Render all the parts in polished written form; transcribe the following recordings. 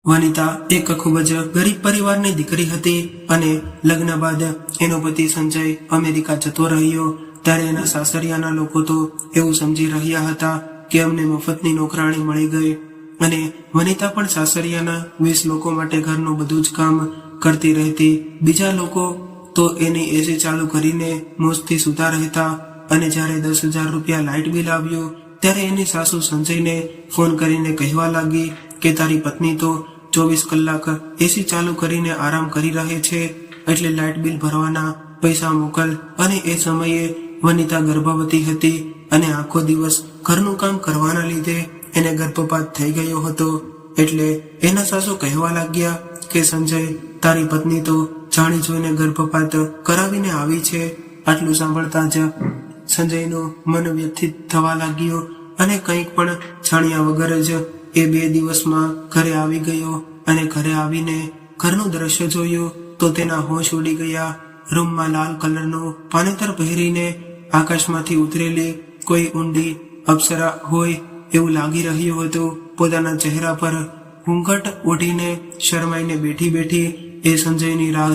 વનિતા એક ખૂબ જ ગરીબ પરિવારની દીકરી હતી અને લગ્ન બાદ એનો પતિ સંજય અમેરિકા જતો રહ્યો ત્યારે એના સાસરિયાના લોકો તો એવું સમજી રહ્યા હતા કે અમને મફતની નોકરાણી મળી ગઈ અને વનિતા પણ સાસરિયાના 20 લોકો માટે ઘરનું બધું જ કામ કરતી રહેતી। બીજા લોકો તો એની એસી ચાલુ કરીને મોજથી સૂતા રહેતા અને જ્યારે 10,000 રૂપિયા લાઇટ બિલ આવ્યું ત્યારે એની સાસુ સંજયને ફોન કરીને કહેવા લાગી કે તારી પત્ની તો 24 કલાક એસી ચાલુ કરીને આરામ કરી રહે છે, એટલે લાઇટ બિલ ભરવાના પૈસા મોકલ। અને એ સમયે વનિતા ગર્ભવતી હતી અને આખો દિવસ ઘરનું કામ કરવાના લીધે એને ગર્ભપાત થઈ ગયો હતો। એટલે એના સાસુ કહેવા લાગ્યા કે સંજય, તારી પત્ની તો જાણી જોઈને ગર્ભપાત કરાવીને આવી છે। આટલું સાંભળતા જ સંજયનું મન વ્યથિત થવા લાગ્યું અને કંઈક પણ જાણ્યા વગર જ એ 2 દિવસમાં ઘરે આવી ગયો અને ઘરે આવીને ઘરનું દ્રશ્ય જોયું તો તેના હોશ ઉડી ગયા। રૂમમાં લાલ કલરનું પાનેતર પહેરીને આકાશમાંથી ઉતરેલી કોઈ ઊંડી અપ્સરા હોય એવું લાગી રહ્યું હતું। પોતાના ચહેરા પર ઘૂંઘટ ઓઢીને શરમાઈને બેઠી બેઠી એ સંજયની રાહ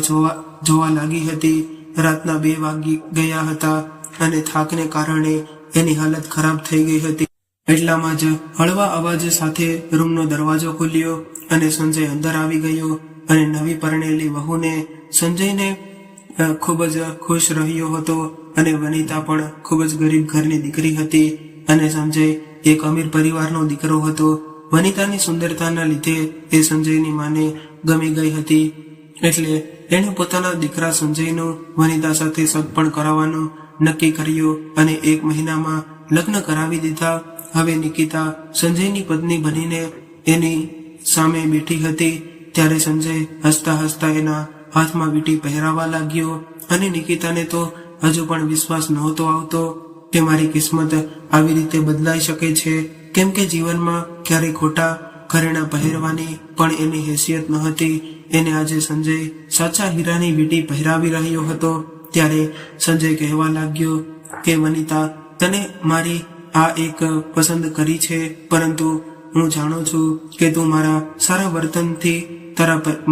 જોવા લાગી હતી। રાતના 2 વાગી ગયા હતા અને થાકને કારણે એની હાલત ખરાબ થઈ ગઈ હતી। એટલામાં જ હળવા અવાજ સાથે રૂમનો દરવાજો ખુલ્યો અને સંજય અંદર આવી ગયો અને નવી પરણેલી વહુને સંજયને ખૂબ જ ખુશ રહ્યો હતો અને વનિતા પણ ખૂબ જ ગરીબ ઘરની દીકરી હતી અને સંજય એક અમીર પરિવારનો દીકરો હતો। વનિતાની સુંદરતાના લીધે એ સંજયની માને ગમી ગઈ હતી એટલે એણે પોતાના દીકરા સંજયનું વનિતા સાથે સગપણ કરાવવાનું નક્કી કર્યું અને 1 મહિનામાં લગ્ન કરાવી દીધા। હવે નિકિતા સંજયની પત્ની બનીને એની સામે બેઠી હતી ત્યારે સંજય હસતા હસતા એના હાથમાં વીંટી પહેરાવા લાગ્યો અને નિકિતાને તો હજુ પણ વિશ્વાસ નહોતો આવતો કે મારી કિસ્મત આવી રીતે બદલાઈ શકે છે, કેમ કે જીવનમાં ક્યારેય ખોટા ઘરેણાં પહેરવાની પણ એની હેસિયત ન હતી। એને આજે સંજય સાચા હીરાની વીંટી પહેરાવી રહ્યો હતો ત્યારે સંજય કહેવા લાગ્યો કે વનિતા, તને મારી આ એક પસંદ કરી છે, પરંતુ હું જાણું છું કે તું મારા સારા વર્તનથી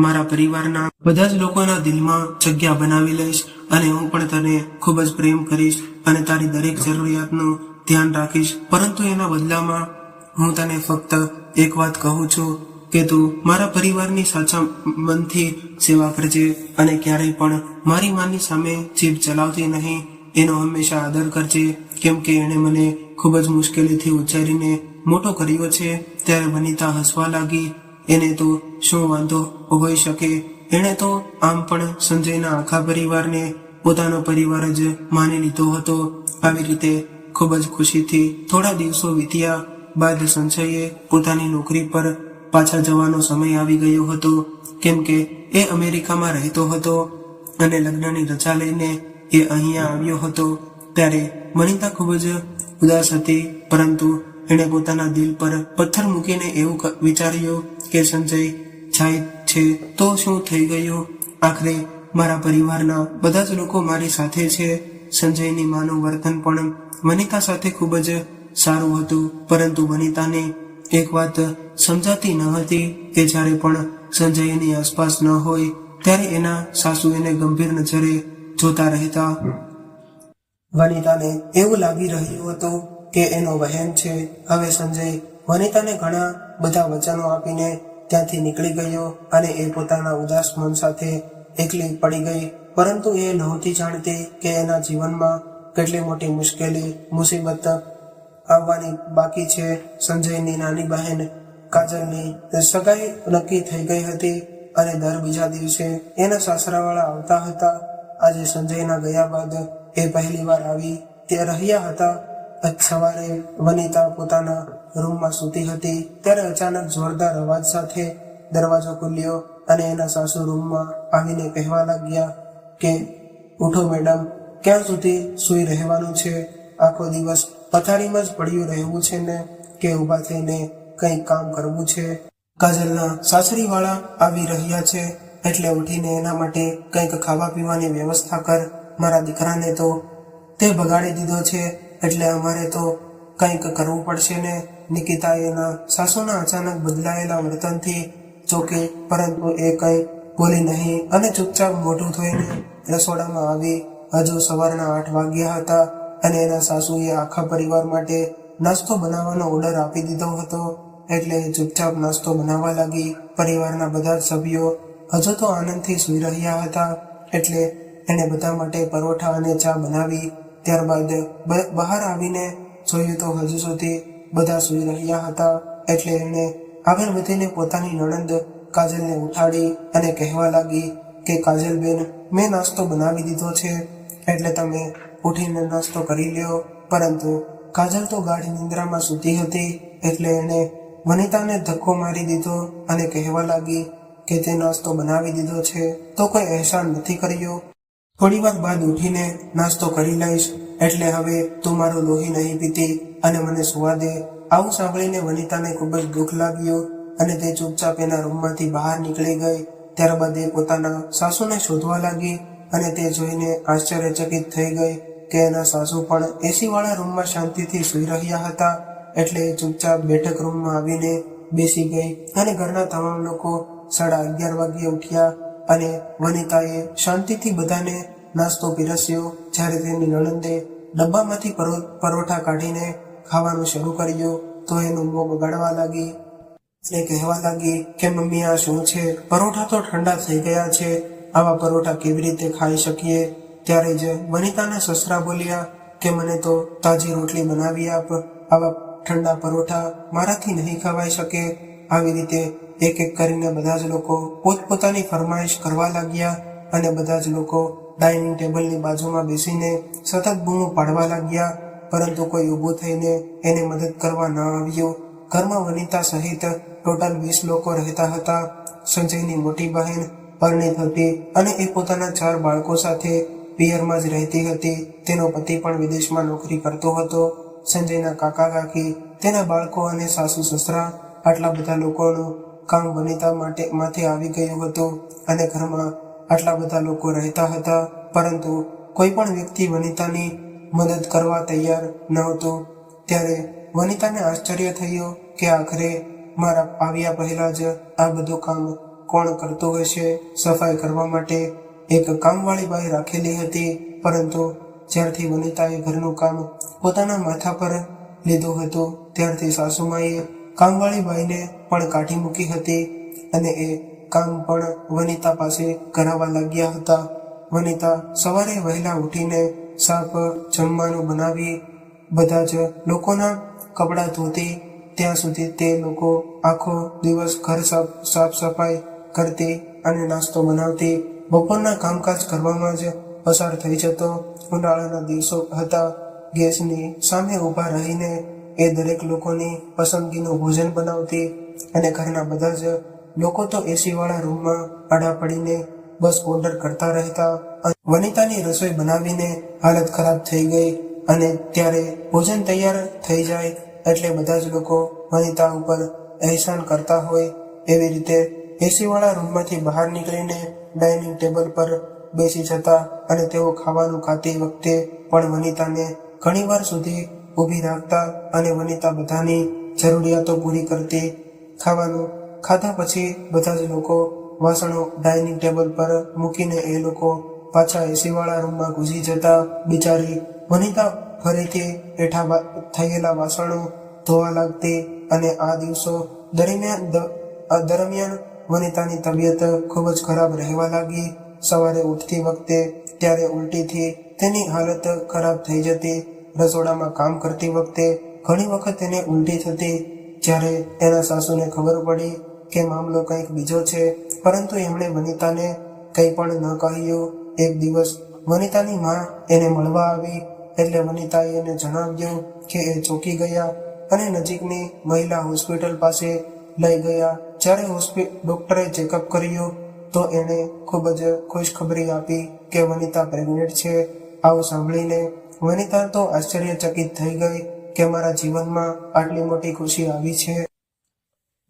મારા પરિવારના બધા જ લોકોના દિલમાં જગ્યા બનાવી લઈશ અને હું પણ તને ખૂબ જ પ્રેમ કરીશ અને તારી દરેક જરૂરિયાતનું ધ્યાન રાખીશ। પરંતુ એના બદલામાં હું તને ફક્ત એક વાત કહું છું કે તું મારા પરિવારની સાચા મનથી સેવા કરજે અને ક્યારેય પણ મારી માની સામે જીભ ચલાવતી નહીં। એનો હંમેશા આદર કરજે, કેમ કે એણે મને ખૂબ જ મુશ્કેલીથી ઉછેરીને મોટો કર્યો છે। ત્યારે વનિતા હસવા લાગી। એને તો શું વાંધો હોઈ શકે, એણે તો આમ પણ સંજયના આખા પરિવારને પોતાનો પરિવાર જ માની લીધો હતો। આવી રીતે ખૂબ જ ખુશીથી થોડા દિવસો વીત્યા બાદ સંજયે પોતાની નોકરી પર પાછા જવાનો સમય આવી ગયો હતો, કેમ કે એ અમેરિકામાં રહેતો હતો અને લગ્નની રજા લઈને એ અહીંયા આવ્યો હતો। ત્યારે વનિતા ખૂબ જ ઉદાસ હતી, પરંતુ એણે પોતાના દિલ પર પથ્થર મૂકીને એવું વિચાર્યું કે સંજય જાય છે તો શું થઈ ગયું, આખરે મારા પરિવારના બધા જ લોકો મારી સાથે છે। સંજયની માનું વર્તન પણ વનિતા સાથે ખૂબ જ સારું હતું, પરંતુ વનિતાને એક વાત સમજાતી ન હતી કે જ્યારે પણ સંજય એની આસપાસ ન હોય ત્યારે એના સાસુ એને ગંભીર નજરે જોતા રહેતા। વનિતાને એવું લાગી રહ્યું હતું કે એનો વહેમ છે। હવે સંજય વનિતાને ઘણા બધા વચનો આપીને ત્યાંથી નીકળી ગયો અને એ પોતાના ઉદાસ મન સાથે એકલી પડી ગઈ, પરંતુ એ નહોતી જાણતી કે એના જીવનમાં કેટલી મોટી મુસીબત આવવાની બાકી છે। સંજયની નાની બહેન કાજલની સગાઈ નક્કી થઈ ગઈ હતી અને દર બીજા દિવસે એના સાસરાવાળા આવતા હતા। આજે સંજયના ગયા બાદ એ પહેલી વાર આવી તે રહ્યા હતા। સવારે વનિતા પોતાના રૂમમાં સૂતી હતી ત્યારે અચાનક જોરદાર અવાજ સાથે દરવાજો ખુલ્યો અને એના સાસુ રૂમમાં આવીને કહેવા લાગ્યા કે ઉઠો મેડમ, ક્યાં સુધી સૂઈ રહેવાનું છે? આખો દિવસ પથારીમાં જ પડ્યું રહેવું છે ને કે ઊભા થઈને કંઈક કામ કરવું છે? કાજલના સાસરીવાળા આવી રહ્યા છે, એટલે ઉઠીને એના માટે કંઈક ખાવા પીવાની વ્યવસ્થા કર। મારા દીકરાને તો તે બગાડી દીધો છે, એટલે અમારે તો કંઈક કરવું પડશે ને। નિકિતાએ એના સાસુના અચાનક બદલાયેલા વર્તનથી ચોકી, પરંતુ એ કંઈ બોલી નહીં અને ચૂપચાપ મોઢું ધોઈને રસોડામાં આવી. હજુ સવારના 8 વાગ્યા હતા અને એના સાસુએ આખા પરિવાર માટે નાસ્તો બનાવવાનો ઓર્ડર આપી દીધો હતો, એટલે ચૂપચાપ નાસ્તો બનાવવા લાગી. પરિવારના બધા જ સભ્યો હજુ તો આનંદથી સૂઈ રહ્યા હતા, એટલે એણે બધા માટે પરોઠા અને ચા બનાવી. ત્યારબાદ બહાર આવીને જોયું તો હજુ સુધી બધા સૂઈ રહ્યા હતા, એટલે એણે આગળ વધીને પોતાની નણંદ કાજલને ઉઠાડી અને કહેવા લાગી કે કાજલબેન, મેં નાસ્તો બનાવી દીધો છે, એટલે તમે ઉઠીને નાસ્તો કરી લ્યો. પરંતુ કાજલ તો ગાઢ નિંદ્રામાં સૂતી હતી, એટલે એણે વનિતાને ધક્કો મારી દીધો અને કહેવા લાગી કે તે નાસ્તો બનાવી દીધો છે તો કોઈ અહેસાન નથી કર્યો. થોડી વાર બાદ ઉઠીને નાસ્તો કરી લઈશ, એટલે હવે તું મારું લોહી નહીં પીતી અને મને સુવા દે. આવું સાંભળીને વનિતાને ખૂબ જ દુઃખ લાગ્યું અને તે ચૂપચાપ એના રૂમમાંથી બહાર નીકળી ગઈ. ત્યારબાદ એ પોતાના સાસુને શોધવા લાગી અને તે જોઈને આશ્ચર્યચકિત થઈ ગઈ કે એના સાસુ પણ એસી વાળા રૂમમાં શાંતિથી સૂઈ રહ્યા હતા. એટલે એ ચૂપચાપ બેઠક રૂમમાં આવીને બેસી ગઈ અને ઘરના તમામ લોકો 11:30 વાગ્યે ઉઠ્યા અને વનિતાએ શાંતિથી બધાને નાસ્તો પીરસ્યો. જ્યારે તેની નણંદે ડબ્બામાંથી પરોઠા કાઢીને ખાવાનું શરૂ કર્યું તો એનું મોં બગાડવા લાગી અને કહેવા લાગી કે મમ્મી, આ શું છે? પરોઠા તો ઠંડા થઈ ગયા છે, આવા પરોઠા કેવી રીતે ખાઈ શકીએ? ત્યારે જ વનિતાના સસરા બોલ્યા કે મને તો તાજી રોટલી બનાવી આપ, આવા ઠંડા પરોઠા મારાથી નહીં ખવાઈ શકે. આવી રીતે એક એક કરીને બધા જ લોકો પોતપોતાની ફરમાઈશ કરવા લાગ્યા અને બધા જ લોકો ડાઇનિંગ ટેબલની બાજુમાં બેસીને સતત બૂમો પાડવા લાગ્યા, પરંતુ કોઈ ઊભું થઈને એને મદદ કરવા ન આવ્યું. ઘરમાં વનિતા સહિત ટોટલ 20 લોકો રહેતા હતા. સંજયની મોટી બહેન પરણિત હતી અને એ પોતાના 4 બાળકો સાથે પિયરમાં જ રહેતી હતી. તેનો પતિ પણ વિદેશમાં નોકરી કરતો હતો. સંજયના કાકા કાકી, તેના બાળકો અને સાસુ સસરા, આટલા બધા લોકોનું કામ વનિતા માથે આવી ગયું હતું અને ઘરમાં આટલા બધા લોકો રહેતા હતા, પરંતુ કોઈ પણ વ્યક્તિ વનિતાની મદદ કરવા તૈયાર નહોતું. ત્યારે વનિતાને આશ્ચર્ય થયું કે આખરે મારા આવ્યા પહેલા જ આ બધું કામ કોણ કરતું હશે. સફાઈ કરવા માટે એક કામવાળી બાઈ રાખેલી હતી, પરંતુ જ્યારથી વનિતાએ ઘરનું કામ પોતાના માથા પર લીધું હતું ત્યારથી સાસુમાએ કામવાળી બાઈને પણ કાઢી મૂકી હતી અને એ કામ પણ વનિતા પાસે કરાવવા લાગ્યા હતા. વનિતા સવારે વહેલા ઉઠીને સાફ જમવાનું બનાવી બધા જ લોકોના કપડાં ધોતી. ત્યાં સુધી તે લોકો આખો દિવસ ઘર સાફ સફાઈ કરતી અને નાસ્તો બનાવતી. બપોરના કામકાજ કરવામાં જ પસાર થઈ જતો. ઉનાળાના દિવસો હતા. ગેસની સામે ઊભા રહીને એ દરેક લોકોની પસંદગીનું ભોજન બનાવતી અને ઘરના બધા જ લોકો તો એસી વાળા રૂમમાં આડા પડીને બસ ઓર્ડર કરતા રહેતા. વનિતાની રસોઈ બનાવીને હાલત ખરાબ થઈ ગઈ અને ત્યારે ભોજન તૈયાર થઈ જાય એટલે બધા જ લોકો વનિતા ઉપર અહેસાન કરતા હોય. એવી રીતે એસી વાળા રૂમમાંથી બહાર નીકળીને ડાઇનિંગ ટેબલ પર બેસી જતા અને તેઓ ખાવાનું ખાતી વખતે પણ વનિતાને ઘણીવાર સુધી ઊભી રાખતા અને વનિતા બધાની જરૂરિયાતો પૂરી કરતી. ખાવાનું ખાધા પછી બધા જ લોકો વાસણો ડાઇનિંગ ટેબલ પર મૂકીને એ લોકો પાછા એસી વાળા રૂમમાં ઘૂસી જતા. બિચારી વનિતા ફરીથી એઠા થયેલા વાસણો ધોવા લાગતી અને આ દિવસો દરમિયાન વનિતાની તબિયત ખૂબ જ ખરાબ રહેવા લાગી. સવારે ઉઠતી વખતે ત્યારે ઉલટીથી તેની હાલત ખરાબ થઈ જતી. રસોડામાં કામ કરતી વખતે ઘણી વખત તેને ઉલટી થતી. જ્યારે એના સાસુને ખબર પડી કે મામલો કંઈક બીજો છે, પરંતુ એમણે વનિતાને કંઈ પણ ન કહ્યું. એક દિવસ વનિતાની માં એને મળવા આવી એટલે વનિતાએ એને જણાવ્યું કે એ ચોંકી ગયા અને નજીકની મહિલા હોસ્પિટલ પાસે લઈ ગયા. જ્યારે ડોક્ટરે ચેકઅપ કર્યું તો એણે ખૂબ જ ખુશખબરી આપી કે વનિતા પ્રેગ્નેન્ટ છે. આવું સાંભળીને વનિતા તો આશ્ચર્યચકિત થઈ ગઈ કે મારા જીવનમાં આટલી મોટી ખુશી આવી છે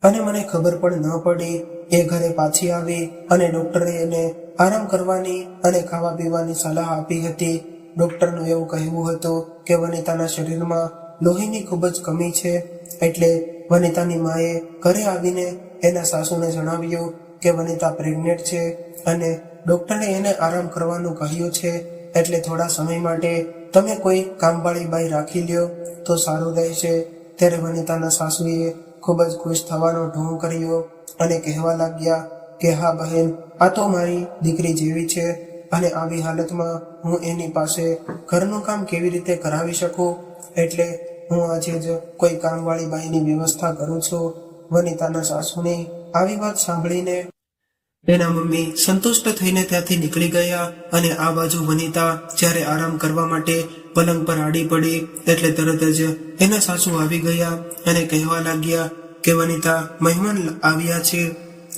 અને મને ખબર પણ ન પડી. એ ઘરે પાછી આવી અને ડોક્ટરે એને આરામ કરવાની અને ખાવા પીવાની સલાહ આપી હતી. ડોક્ટરનું એવું કહેવું હતું કે વનિતાના શરીરમાં લોહીની ખૂબ જ કમી છે, એટલે વનિતાની માએ ઘરે આવીને એના સાસુને જણાવ્યું કે વનિતા પ્રેગ્નેન્ટ છે અને ડોક્ટરે એને આરામ કરવાનું કહ્યું છે, એટલે થોડા સમય માટે તમે કોઈ કામવાળી બાઈ રાખી લ્યો તો સારું રહેશે. ત્યારે વનિતાના સાસુએ ખૂબ જ ખુશ થવાનો ઢોંગ કર્યો અને કહેવા લાગ્યા કે હા બહેન, આ તો મારી દીકરી જેવી છે અને આવી હાલતમાં હું એની પાસે ઘરનું કામ કેવી રીતે કરાવી શકું, એટલે હું આજે જ કોઈ કામવાળી બાઈની વ્યવસ્થા કરું છું. વનિતાના સાસુની આવી વાત સાંભળીને એના મમ્મી સંતુષ્ટ થઈને ત્યાંથી નીકળી ગયા અને આ બાજુ વનિતા જ્યારે આરામ કરવા માટે પલંગ પર આડી પડી એટલે તરત જ એના સાસુ આવી ગયા અને કહેવા લાગ્યા કે વનિતા, મહેમાન આવ્યા છે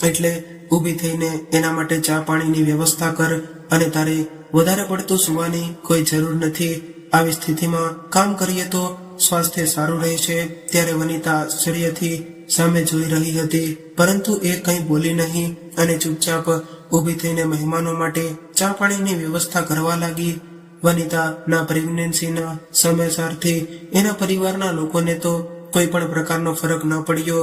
એટલે ઊભી થઈને એના માટે ચા પાણીની વ્યવસ્થા કર અને તારે વધારે પડતું સુવાની કોઈ જરૂર નથી. આવી સ્થિતિમાં કામ કરીએ તો સ્વાસ્થ્ય સારું રહેશે. ત્યારે વનિતા આશ્ચર્યથી સામે જોઈ રહી હતી, પરંતુ એ કંઈ બોલી નહીં અને ચૂપચાપ ઊભી થઈને મહેમાનો માટે ચા પાણીની વ્યવસ્થા કરવા લાગી. વનિતાના પ્રેગ્નન્સીના સમાચારથી એના પરિવારના લોકોને તો કોઈ પણ પ્રકારનો ફરક ન પડ્યો.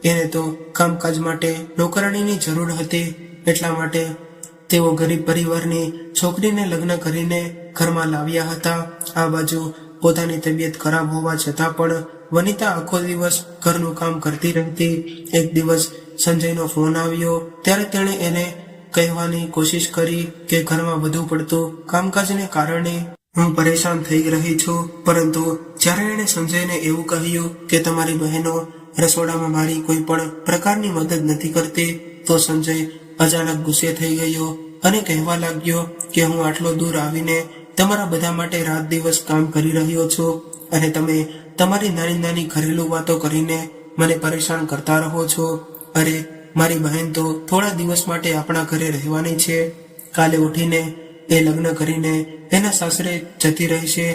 એને તો કામકાજ માટે નોકરાણીની જરૂર હતી, એટલા માટે તેઓ ગરીબ પરિવારની છોકરીને લગ્ન કરીને ઘરમાં લાવ્યા હતા. આ બાજુ પોતાની તબિયત ખરાબ હોવા છતાં પણ વનિતા આખો દિવસ ઘરનું કામ કરતી રહેતી. એક દિવસ સંજયનો ફોન આવ્યો ત્યારે તેણે એને કહેવાની કોશિશ કરી કે ઘરમાં વધુ પડતું કામકાજને કારણે હું પરેશાન થઈ રહી છું, પરંતુ જ્યારે એણે સંજયને એવું કહ્યું કે તમારી બહેનો રસોડામાં મારી કોઈ પણ પ્રકારની મદદ નથી કરતી, તો સંજય અચાનક ગુસ્સે થઈ ગયો અને કહેવા લાગ્યો કે હું આટલો દૂર આવીને તમારા બધા માટે રાત દિવસ કામ કરી રહ્યો છું અને તમે તમારી નાની નાની ઘરેલું વાતો કરીને મને પરેશાન કરતા રહો છો. અરે મારી બહેન તો થોડા દિવસ માટે આપણા ઘરે રહેવાની છે. કાલે ઉઠીને એ લગ્ન કરીને એના સાસરે જતી રહેશે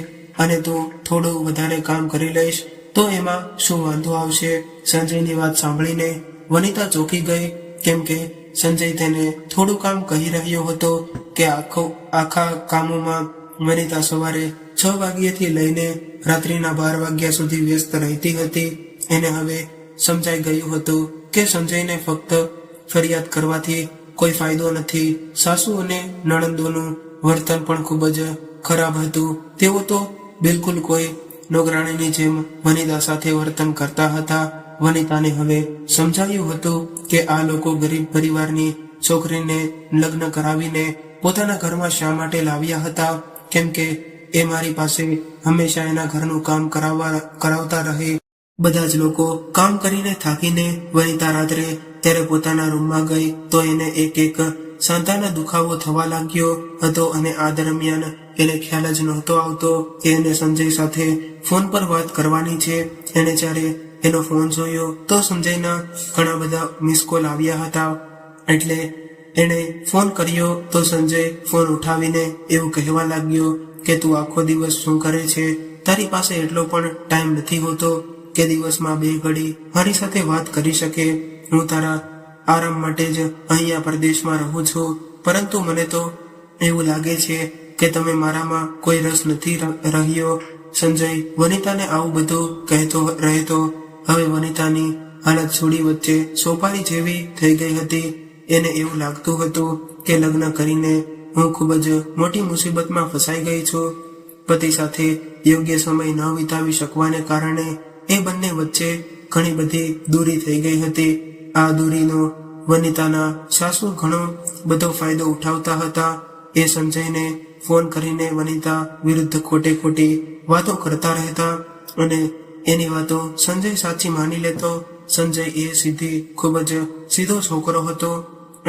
અને તું થોડું વધારે કામ કરી લઈશ તો એમાં શું વાંધો આવશે. સંજયની વાત સાંભળીને વનિતા ચોંકી ગઈ, કેમ કે સંજય તેને થોડું કામ કહી રહ્યો હતો કે આખા કામોમાં વનિતા સવારે 6 વાગ્યાથી લઈને રાત્રિના 12 વાગ્યા સુધી વ્યસ્ત રહેતી હતી. એને હવે સમજાઈ ગયું હતું કે સંજયને ફક્ત ફરિયાદ કરવાથી કોઈ ફાયદો નથી. સાસુ અને નણંદોનું વર્તન પણ ખૂબ જ ખરાબ હતું. તેઓ તો બિલકુલ કોઈ નોકરાણીની જેમ વનિતા સાથે વર્તન કરતા હતા. વનિતાને હવે સમજાયું હતું કે આ લોકો ગરીબ પરિવારની છોકરીને લગ્ન કરાવીને પોતાના ઘરમાં શા માટે લાવ્યા હતા, કેમ કે એ મારી પાસે હંમેશા એના ઘરનું કામ કરાવતા રહે. બધા જ લોકો કામ કરીને થાકીને વનિતા રાત્રે ત્યારે પોતાના રૂમમાં ગઈ તો એને એક સાંધાનો દુખાવો થવા લાગ્યો હતો અને આ દરમિયાન એને ખ્યાલ જ નહોતો આવતો કે એને સંજય સાથે ફોન પર વાત કરવાની છે. એને જ્યારે એનો ફોન જોયો તો સંજયના ઘણા બધા મિસ કોલ આવ્યા હતા, એટલે એણે ફોન કર્યો તો સંજય ફોન ઉઠાવીને એવું કહેવા લાગ્યો કે તું આખો દિવસ શું કરે છે, તારી પાસે એટલો પણ ટાઈમ નથી હોતો કે દિવસમાં 2 ઘડી મારી સાથે વાત કરી શકે. હું તારા આરામ માટે જ અહીંયા પરદેશમાં રહું છું, પરંતુ મને તો એવું લાગે છે કે તમે મારામાં કોઈ રસ નથી રહ્યો. સંજય વનિતાને આવું બધું કહેતો રહેતો. હવે વનિતાની હાલત છોડી વચ્ચે સોપારી જેવી થઈ ગઈ હતી. એને એવું લાગતું હતું કે લગ્ન કરીને હું ખૂબ જ મોટી મુસીબતમાં ફસાઈ ગઈ છું. પતિ સાથે યોગ્ય સમય ન વિતાવી શકવાને કારણે એ બંને વચ્ચે ઘણી બધી દૂરી થઈ ગઈ હતી. આ દૂરીનો વનિતાના સાસુ ઘણો બધો ફાયદો ઉઠાવતા હતા. એ સંજયને ફોન કરીને વનિતા વિરુદ્ધ ખોટી વાતો કરતા રહેતા અને એની વાતો સંજય સાચી માની લેતો. સંજય એ ખૂબ જ સીધો છોકરો હતો,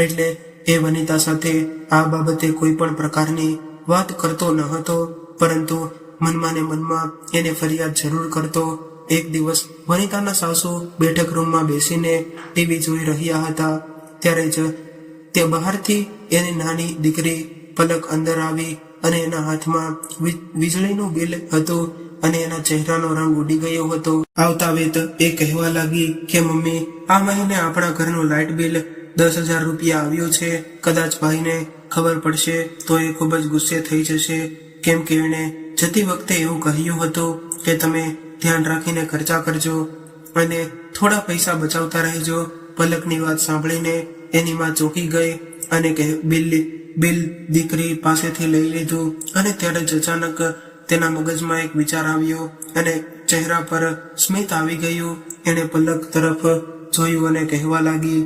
એટલે એ વનિતા સાથે આ બાબતે કોઈ પણ પ્રકારની વાત કરતો ન હતો, પરંતુ મનમાં ને મનમાં એને ફરિયાદ જરૂર કરતો. એક દિવસ વનિતાના સાસુ બેઠક રૂમમાં બેસીને ટીવી જોઈ રહ્યા હતા. ત્યારે જ તે બહારથી એની નાની દીકરી પલક અંદર આવી અને એના હાથમાં વીજળીનું બિલ હતું અને એના ચહેરાનો રંગ ઉડી ગયો હતો. આવતા વેત એ કહેવા લાગી કે મમ્મી, આ મહિને આપણા ઘરનું લાઇટ બિલ 10,000 રૂપિયા આવ્યું છે. કદાચ ભાઈને ખબર પડશે તો એ ખૂબ જ ગુસ્સે થઈ જશે, કેમ કે એણે જતી વખતે એવું કહ્યું હતું કે તમે ધ્યાન રાખીને ખર્ચા કરજો. અને થોડા પૈસા બચાવતા રહેજો. પલકની વાત સાંભળીને એની માં ચોંકી ગઈ અને બિલ દીકરી પાસેથી લઈ લીધું. અને ત્યારે જ અચાનક તેના મગજમાં એક વિચાર આવ્યો અને ચહેરા પર સ્મિત આવી ગયું. એને પલક તરફ જોયું અને કહેવા લાગી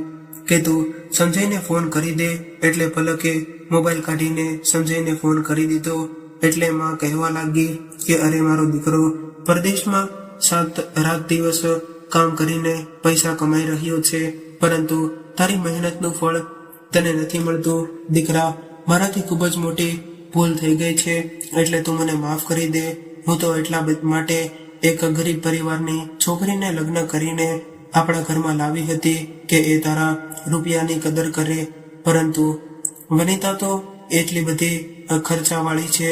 કે તું સંજયને ફોન કરી દે. એટલે પલકે મોબાઈલ કાઢીને સંજયને ફોન કરી દીધો. એટલે માં કહેવા લાગી કે અરે મારો દીકરો પરદેશમાં રાત દિવસ કામ કરીને પૈસા કમાઈ રહ્યો છે, પરંતુ તારી મહેનતનું ફળ તને નથી મળતું. દીકરા, મારાથી ખૂબ જ મોટી ભૂલ થઈ ગઈ છે, એટલે તું મને માફ કરી દે. હું તો એટલા માટે એક ગરીબ પરિવારની છોકરીને લગ્ન કરીને આપણા ઘરમાં લાવી હતી કે એ તારા રૂપિયાની કદર કરે, પરંતુ વનિતા તો એટલી બધી ખર્ચાવાળી છે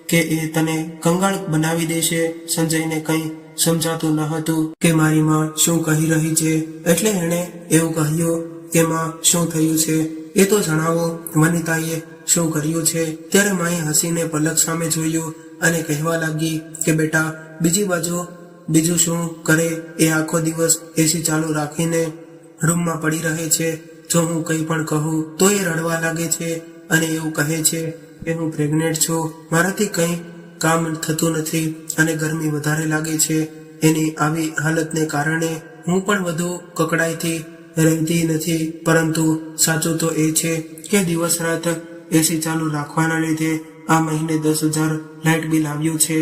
કે એ તને કંગાળ બનાવી દેશે. સંજયને કંઈ સમજાતું ન હતું કે મારી માં શું કહી રહી છે, એટલે એણે એવું કહ્યું કે માં શું થયું છે એ તો જણાવો, વનિતાએ શું કર્યું છે. ત્યારે માએ હસીને પલક સામે જોયું અને કહેવા લાગી કે બેટા, બીજી બાજુ બીજું શું કરે, એ આખો દિવસ એસી ચાલુ રાખીને રૂમમાં પડી રહે છે. જો હું કંઈ પણ કહું તો એ રડવા લાગે છે અને એવું કહે છે કે હું પ્રેગ્નેન્ટ છું, મારાથી કંઈ કામ થતું નથી અને ગરમી વધારે લાગે છે. એની આવી હાલતને કારણે હું પણ વધુ કકડાઈથી રહેતી નથી, પરંતુ સાચું તો એ છે કે દિવસ રાત એસી ચાલુ રાખવાના લીધે આ મહિને 10,000 લાઇટ બિલ આવ્યું છે.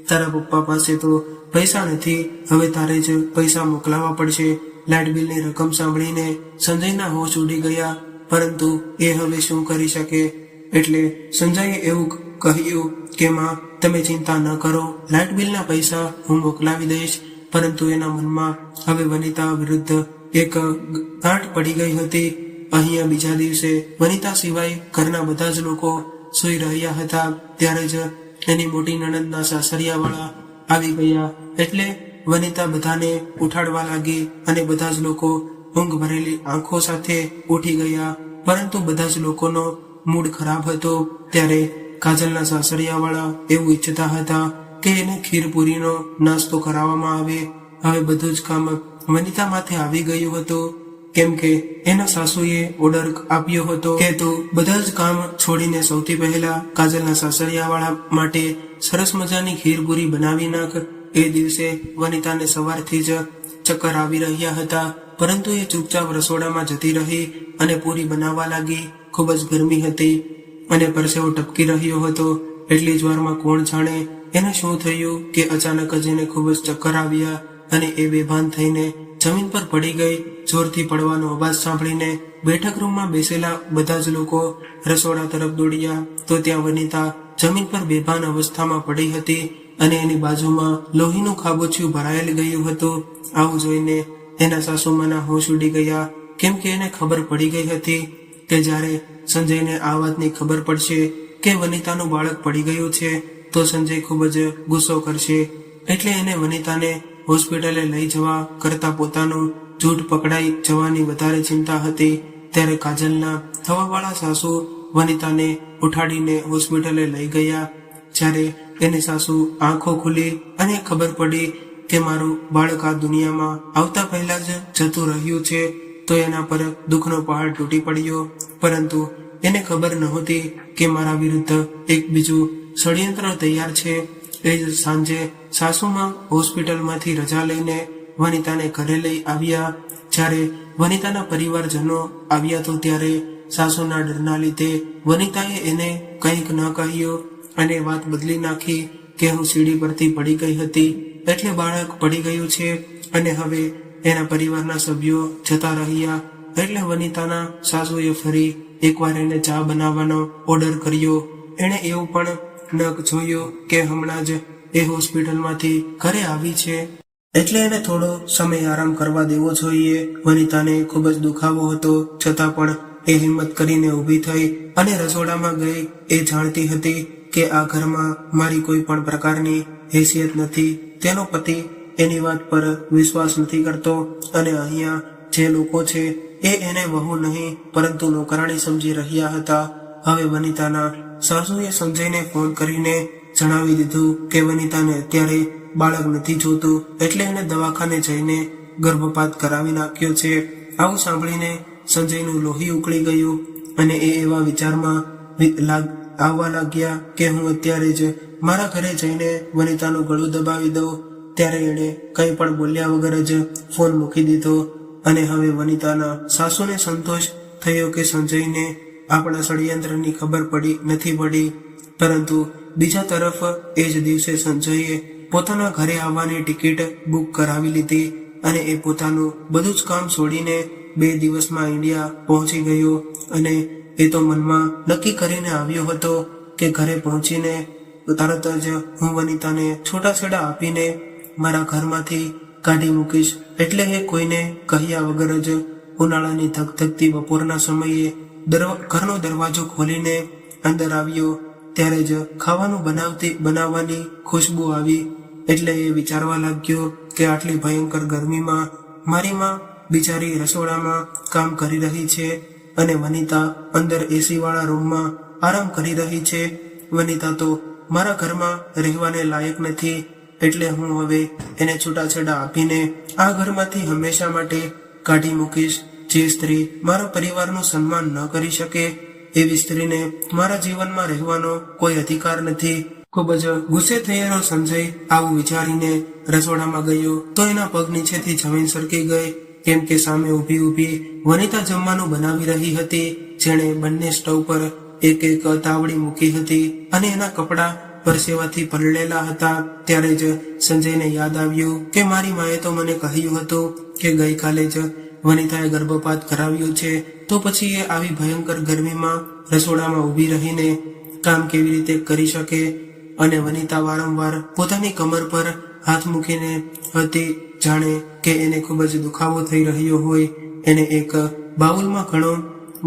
તારા પપ્પા પાસે તો પૈસા નથી, હવે તારે જ પૈસા મોકલાવવા પડશે. લાઇટ બિલની રકમ સાંભળીને સંજયના હોશ ઉડી ગયા, પરંતુ એ હવે શું કરી શકે. એટલે સંજયે એવું કહ્યું કે માં, તમે ચિંતા ન કરો, લાઇટ બિલના પૈસા હું મોકલાવી દઈશ. પરંતુ એના મનમાં હવે વનિતા વિરુદ્ધ એક ગાંઠ પડી ગઈ હતી. અહીંયા બીજા દિવસે વનિતા સિવાય ઘરના બધા જ લોકો સૂઈ રહ્યા હતા. ત્યારે જ એની મોટી નણંદના સાસરિયાવાળા આવી ગયા. એટલે વનિતા બધાને ઉઠાડવા લાગી અને બધા જ લોકો ઊંઘ ભરેલી આંખો સાથે ઉઠી ગયા, પરંતુ બધા જ લોકોનો મૂડ ખરાબ હતો. ત્યારે કાજલના સાસરિયાવાળા એવું ઈચ્છતા હતા કે એને ખીરપુરીનો નાસ્તો કરાવવામાં આવે. હવે બધું જ કામ વનિતા માથે આવી ગયું હતું, કેમ કે એના સાસુએ ઓર્ડર આપ્યો હતો કે તું બધા જ કામ છોડીને સૌથી પહેલા કાજલના સાસરિયાવાળા માટે સરસ મજાની ખીરપુરી બનાવી નાખ. એ દિવસે વનિતાને સવારથી જ ચક્કર આવી રહ્યા હતા, પરંતુ એ ચૂપચાપ રસોડામાં જતી રહી અને પૂરી બનાવવા લાગી. ખૂબ જ ગરમી હતી અને પરસેવો ટપકી રહ્યો હતો. એટલી જ વારમાં કોણ જાણે એને શું થયું કે અચાનક જ એને ખૂબ જ ચક્કર આવ્યા અને એ બેભાન થઈને જમીન પર પડી ગઈ. જોરથી પડવાનો અવાજ સાંભળીને બેઠક રૂમમાં બેસેલા બધા જ લોકો રસોડા તરફ દોડ્યા, તો ત્યાં વનિતા જમીન પર બેભાન અવસ્થામાં પડી હતી અને એની બાજુમાં લોહીનું ખાબોચિયું ભરાયેલ ગયું હતું. આવું જોઈને એના સાસુમાના હોશ ઉડી ગયા, કેમ કે એને ખબર પડી ગઈ હતી કે જ્યારે સંજયને આ વાતની ખબર પડશે કે વનિતાનું બાળક પડી ગયું છે તો સંજય ખૂબ જ ગુસ્સો કરશે. એટલે એને વનિતાને હોસ્પિટલે લઈ જવા કરતા પોતાનું જૂઠ પકડાઈ જવાની વધારે ચિંતા હતી. ત્યારે કાજલના થવાવાળા સાસુ વનિતાને ઉઠાડીને હોસ્પિટલે લઈ ગયા. જ્યારે એની સાસુ આંખો ખુલી અને ખબર પડી કે મારું બાળક આ દુનિયામાં આવતા પહેલા જ જતું રહ્યું છે, તો એના પર દુઃખનો પહાડ તૂટી પડ્યો. પરંતુ એને ખબર નહોતી કે મારા વિરુદ્ધ એક બીજું ષડયંત્ર તૈયાર છે. એ જ સાંજે સાસુમાં હોસ્પિટલમાંથી રજા લઈને વનિતાને ઘરે લઈ આવ્યા. જ્યારે વનિતાના પરિવારજનો આવ્યા તો ત્યારે સાસુના ડરના લીધે વનિતાએ એને કંઈક ન કહ્યું અને વાત બદલી નાખી કે હું સીડી પરથી પડી ગઈ હતી, એટલે બાળક પડી ગયું છે અને હવે એના પરિવારના સભ્યો જતા રહ્યા. એટલે વનિતાના સાસુએ ફરી એકવાર એને ચા બનાવવાનો ઓર્ડર કર્યો. એણે એવું પણ ન જોયું કે હમણાં જ એ હોસ્પિટલમાંથી ઘરે આવી છે, એટલે એને થોડો સમય આરામ કરવા દેવો જોઈએ. વનિતાને ખૂબ જ દુખાવો હતો, છતાં પણ એ હિંમત કરીને ઊભી થઈ અને રસોડામાં ગઈ. એ જાણતી હતી કે આ ઘરમાં મારી કોઈ પણ પ્રકારની હેસિયત નથી. તેનો પતિ એની વાત પર વિશ્વાસ નથી કરતો અને અહીંયા જે લોકો છે એ એને વહુ નહીં પરંતુ નોકરાણી સમજી રહ્યા હતા. હવે વનિતાના સાસુએ સંજયને ફોન કરીને જણાવી દીધું કે વનિતાને અત્યારે બાળક નથી જોતું, એટલે એને દવાખાને જઈને ગર્ભપાત કરાવી નાખ્યો છે. આવું સાંભળીને સંજયનું લોહી ઉકળી ગયું અને એ એવા વિચારમાં આવવા લાગ્યા કે હું અત્યારે જ મારા ઘરે જઈને વનિતાનું ગળું દબાવી દઉં. ત્યારે એણે કંઈ પણ બોલ્યા વગર જ ફોન મૂકી દીધો અને હવે વનિતાના સાસુને સંતોષ થયો કે સંજયને આપણા ષડયંત્રની ખબર નથી પડી. પરંતુ બીજા તરફ એ જ દિવસે સંજયે પોતાના ઘરે આવવાની ટિકિટ બુક કરાવી લીધી અને એ પોતાનું બધું જ કામ છોડીને 2 દિવસમાં ઇન્ડિયા પહોંચી ગયો. અને એ તો મનમાં નક્કી કરીને આવ્યો હતો કે ઘરે પહોંચીને તરત જ હું વનિતાને છૂટાછેડા આપીને મારા ઘરમાંથી કાઢી મૂકીશ. એટલે એ કોઈને કહ્યા વગર જ ઉનાળાની ધગધગતી બપોરના સમયે ઘરનો દરવાજો ખોલીને અંદર આવ્યો. ત્યારે જ ખાવાનું બનાવવાની ખુશ્બુ આવી. એટલે એ વિચારવા લાગ્યો કે આટલી ભયંકર ગરમીમાં મારી માં બિચારી રસોડામાં કામ કરી રહી છે અને વનિતા અંદર એસી વાળા રૂમમાં આરામ કરી રહી છે. વનિતા તો મારા ઘરમાં રહેવાને લાયક નથી. એટલે હું હવે એને છૂટાછેડા આપીને આ ઘરમાંથી હંમેશા માટે કાઢી મૂકીશ. જે સ્ત્રી મારા પરિવારનું સન્માન ન કરી શકે એવી સ્ત્રીને મારા જીવનમાં રહેવાનો કોઈ અધિકાર નથી. ખૂબ જ ગુસ્સે થયેલો સંજય આવું વિચારીને રસોડામાં ગયો તો એના પગ નીચેથી જમીન સરકી ગઈ. કેમ કે સામે ઊભી વનિતા જમવાનું બનાવી રહી હતી. જેણે બંને સ્ટવ પર એક તાવડી મૂકી હતી અને એના કપડા પરસેવાથી પલળેલા હતા. ત્યારે જ સંજયને યાદ આવ્યું કે મારી માએ તો મને કહ્યું હતું કે ગઈકાલે જ વનિતાએ ગર્ભપાત કરાવ્યો છે, તો પછી એ આવી ભયંકર ગરમીમાં રસોડામાં ઊભી રહીને કામ કેવી રીતે કરી શકે. અને વનિતા વારંવાર પોતાની કમર પર હાથ મૂકીને હતી, જાણે કે એને ખૂબ જ દુખાવો થઈ રહ્યો હોય. એને એક બાઉલમાં ઘણો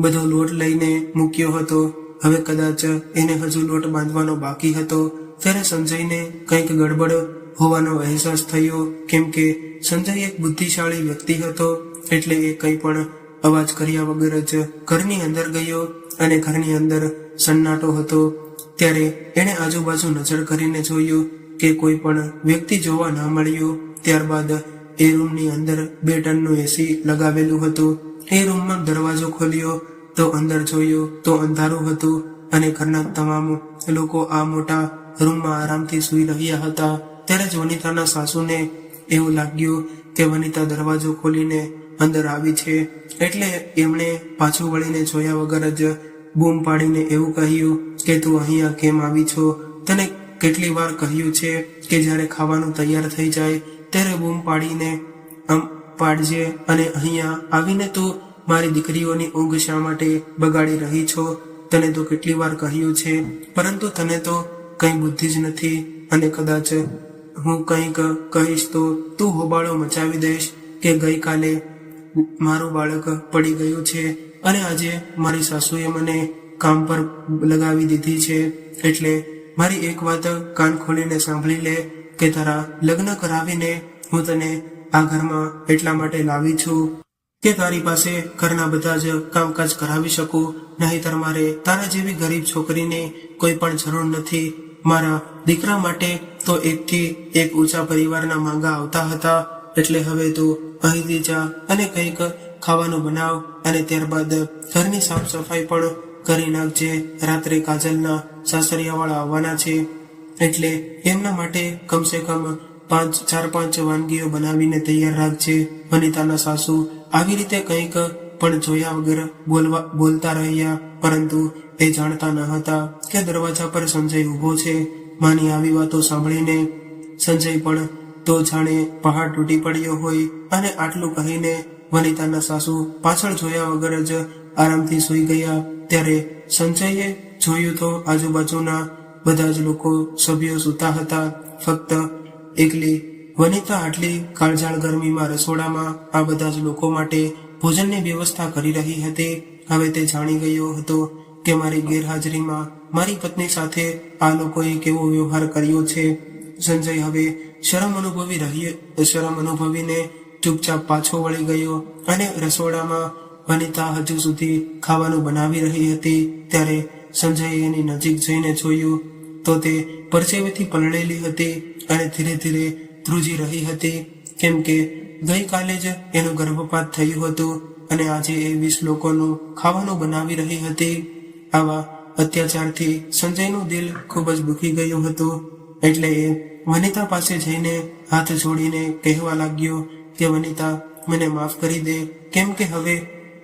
બધો લોટ લઈને મૂક્યો હતો. હવે કદાચ એને હજુ લોટ બાંધવાનો બાકી હતો. ત્યારે સંજયને કંઈક ગડબડ હોવાનો અહેસાસ થયો. કેમ કે સંજય એક બુદ્ધિશાળી વ્યક્તિ હતો. એટલે એ કંઈ પણ અવાજ કર્યા વગર જ ઘરની અંદર ગયો અને ઘરની અંદર સન્નાટો હતો. ત્યારે એણે આજુબાજુ નજર કરીને જોયું કે કોઈ પણ વ્યક્તિ જોવા ન મળ્યો. ત્યારબાદ એ રૂમની અંદર 2 ટનનું એસી લગાવેલું હતું. એ રૂમમાં દરવાજો ખોલ્યો તો અંદર જોયું તો અંધારું હતું અને ઘરના તમામ લોકો આ મોટા રૂમમાં આરામથી સૂઈ રહ્યા હતા. ત્યારે જ વનિતાના સાસુને એવું લાગ્યું કે વનિતા દરવાજો ખોલીને અંદર આવી છે. એટલે એમણે પાછું વળીને જોયા વગર જ બૂમ પાડીને એવું કહ્યું કે તું અહીંયા કેમ આવી છો? તને કેટલી વાર કહ્યું છે કે જ્યારે ખાવાનું તૈયાર થઈ જાય ત્યારે બૂમ પાડીને પાડજે, અને અહીંયા આવીને તું મારી દીકરીઓની ઊંઘ શા માટે બગાડી રહી છો? તને તો કેટલી વાર કહ્યું છે, પરંતુ તને તો કંઈ બુદ્ધિ જ નથી. અને કદાચ હું કંઈક કહીશ તો તું હોબાળો મચાવી દઈશ કે ગઈકાલે મારું બાળક પડી ગયું છે અને આજે મારી સાસુએ મને કામ પર લગાવી દીધી છે. એટલે મારી એક વાત કાન ખોલીને સાંભળી લે કે તારા લગ્ન કરાવીને હું તને આ ઘરમાં એટલા માટે લાવી છું કે તારી પાસે ઘરના બધા જ કામકાજ કરાવી શકું. નહીંતર મારે તારા જેવી ગરીબ છોકરીને કોઈ પણ જરૂર નથી. મારા દીકરા માટે તો એકથી એક ઊંચા પરિવારના માંગા આવતા હતા. એટલે હવે તું અહીંથી જા અને કંઈક ખાવાનું બનાવ અને ત્યારબાદ ઘરની સાફ સફાઈ પણ કરી નાખજે. રાત્રે કાજલના સાસરિયાવાળા આવવાના છે, એટલે એમના માટે કમસે કમ 4-5 વાનગીઓ બનાવીને તૈયાર રાખજે. વનિતાના સાસુ આવી રીતે કંઈક પણ જોયા વગર બોલતા રહ્યા, પરંતુ એ જાણતા ન હતા કે દરવાજા પર સંજય ઊભો છે. માની આવી વાતો સાંભળીને સંજય પણ તો જાણે પહાડ તૂટી પડ્યો હોય. અને આટલું કહીને વનિતાના સાસુ પાછળ જોયા વગર જ આરામથી સૂઈ ગયા. ત્યારે સંજયે જોયું તો આજુબાજુના બધા જ લોકો સભ્યો સૂતા હતા. ફક્ત એકલી વનિતા આટલી કાળઝાળ ગરમીમાં રસોડામાં આ બધા જ લોકો માટે ભોજનની વ્યવસ્થા કરી રહી હતી. હવે તે જાણી ગયો હતો કે મારી ગેરહાજરીમાં મારી પત્ની સાથે આ લોકોએ કેવો વ્યવહાર કર્યો છે. સંજય હવે શરમ અનુભવીને ચૂપચાપ પાછો વળી ગયો અને રસોડામાં વનિતા હજુ સુધી ખાવાનું બનાવી રહી હતી. ત્યારે સંજયે એની નજીક જઈને જોયું તો તે પરસેવેથી પલળેલી હતી અને ધીરે ધીરે ધ્રુજી રહી હતી. કેમ કે ગઈકાલે જ એનું ગર્ભપાત થયું હતું અને આજે એ 20 લોકોનું ખાવાનું બનાવી રહી હતી. આવા અત્યાચારથી સંજયનું દિલ ખૂબ જ દુખી ગયું હતું. એટલે એ વનિતા પાસે જઈને હાથ જોડીને કહેવા લાગ્યો કે વનિતા, મને માફ કરી દે, કેમ કે હવે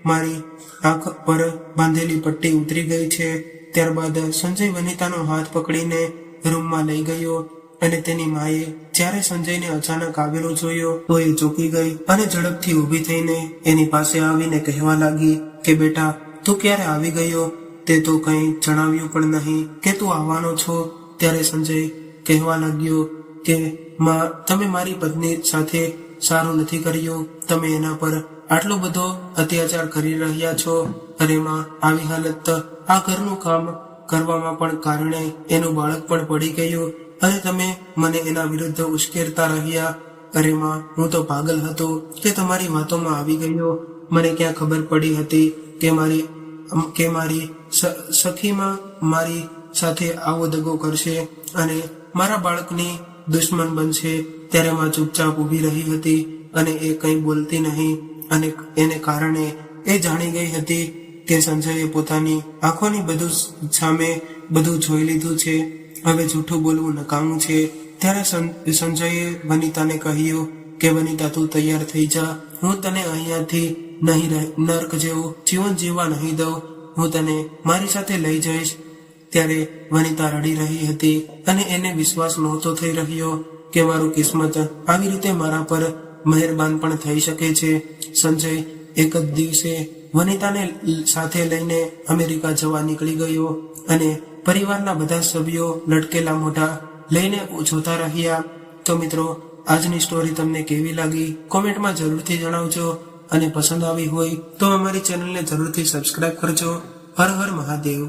મારી આંખ પર બાંધેલી પટ્ટી ઉતરી ગઈ છે. ત્યારબાદ સંજય વનિતાનો હાથ પકડીને રૂમમાં લઈ ગયો અને તેની માએ જ્યારે સંજયને અચાનક આવેલો જોયો તો એ ચોંકી ગઈ અને ઝડપથી ઊભી થઈને એની પાસે આવીને કહેવા લાગી કે બેટા, તું ક્યારે આવી ગયો? તે તો કંઈ જણાવ્યું પણ નહીં કે તું આવવાનો છો. ત્યારે સંજય કહેવા લાગ્યો કે માં, તમે મારી પત્ની સાથે સારું નથી કર્યું. તમે એના પર આટલો બધો અત્યાચાર કરી રહ્યા છો. અરે માં, આવી હાલત આ ઘરનું કામ કરવામાં પણ કારણે એનું બાળક પણ પડી ગયું અને તમે મને એના વિરુદ્ધ ઉશ્કેરતા રહ્યા. અરે માં, હું તો પાગલ હતો કે તમારી વાતોમાં આવી ગયો. મને ક્યાં ખબર પડી હતી કે મારી સખીમાં મારી સાથે આવો દગો કરશે અને મારા બાળકની દુશ્મન બનશે. ત્યારે માં ચૂપચાપ ઊભી રહી હતી અને એ કંઈ બોલતી નહીં અને એને કારણે એ જાણી ગઈ હતી કે સંજયે પોતાની આંખોની બધું સામે બધું જોઈ લીધું છે. હવે જૂઠું બોલવું નકામું છે. ત્યારે સંજયે વનિતાને કહ્યું કે વનિતા, તું તૈયાર થઈ જા. હું તને અહીંયાથી નહીં નર્ક જેવું જીવન જીવવા નહીં દઉં. હું તને મારી સાથે લઈ જઈશ. ત્યારે વનિતા રડી રહી હતી અને એને વિશ્વાસ નહોતો થઈ રહ્યો કે મારું કિસ્મત આવી રીતે મારા પર મહેરબાન પણ થઈ શકે છે. સંજય એક જ દિવસે વનિતાને સાથે લઈને અમેરિકા જવા નીકળી ગયો અને પરિવારના બધા સભ્યો લટકેલા મોઢા લઈને જોતા રહ્યા. તો મિત્રો, આજની સ્ટોરી તમને કેવી લાગી કોમેન્ટમાં જરૂરથી જણાવજો અને પસંદ આવી હોય તો અમારી ચેનલને જરૂરથી સબસ્ક્રાઇબ કરજો. હર હર મહાદેવ.